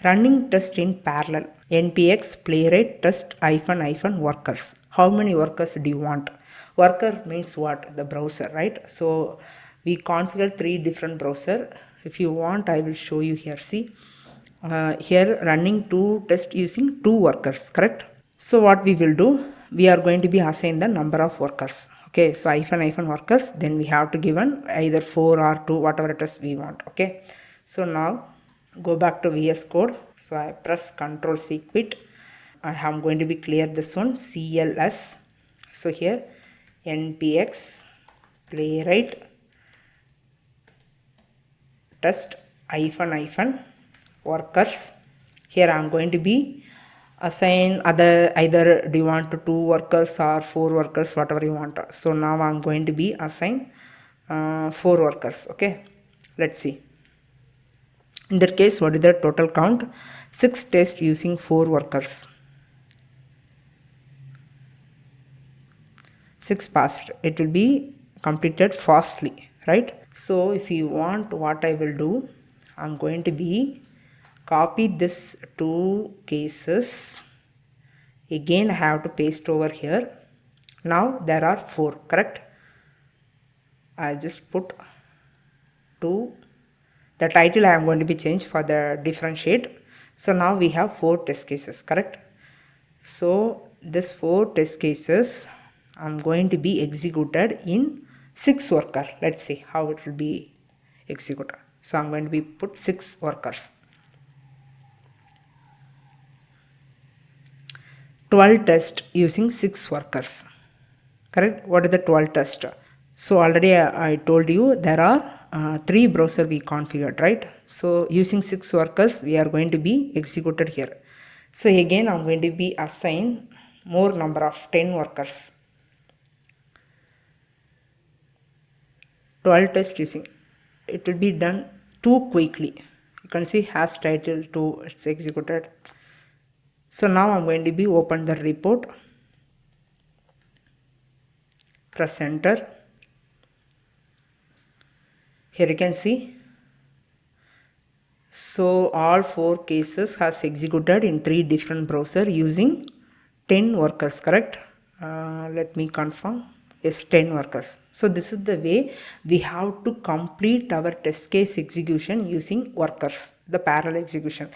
running test in parallel. npx playwright test --workers. How many workers do you want? Worker means what? The browser, right? So we configure 3 different browser. If you want, I will show you here. See, here running 2 tests using 2 workers, correct? So what we will do, we are going to be assign the number of workers. Okay, so -workers, then we have to given either 4 or 2, whatever it is we want. Okay, so now go back to VS Code. So I press Ctrl C, quit. I am going to be clear this one, CLS. So here npx playwright test -workers. Here I am going to be assign either do you want 2 workers or 4 workers, whatever you want. So now I am going to be assign 4 workers. Okay, let's see. In that case, what is the total count? 6 tests using 4 workers. 6 passed. It will be completed fastly, right? So if you want, what I will do, I'm going to be copy this 2 cases. Again I have to paste over here. Now there are 4, correct? I just put 2. The title I am going to be changed for the differentiate. So now we have 4 test cases, correct? So this 4 test cases I'm going to be executed in 6 worker. Let's see how it will be executed. So I'm going to be put 6 workers. 12 tests using 6 workers, correct? What is the 12 test? So already I told you there are 3 browser we configured, right? So using 6 workers we are going to be executed here. So again I'm going to be assign more number of 10 workers. 12 tests using, it will be done too quickly. You can see has title 2, it's executed. So now I'm going to be open the report, press enter. Here you can see, so all 4 cases has executed in 3 different browser using 10 workers, correct? Let me confirm. Yes, 10 workers. So this is the way we have to complete our test case execution using workers, the parallel execution.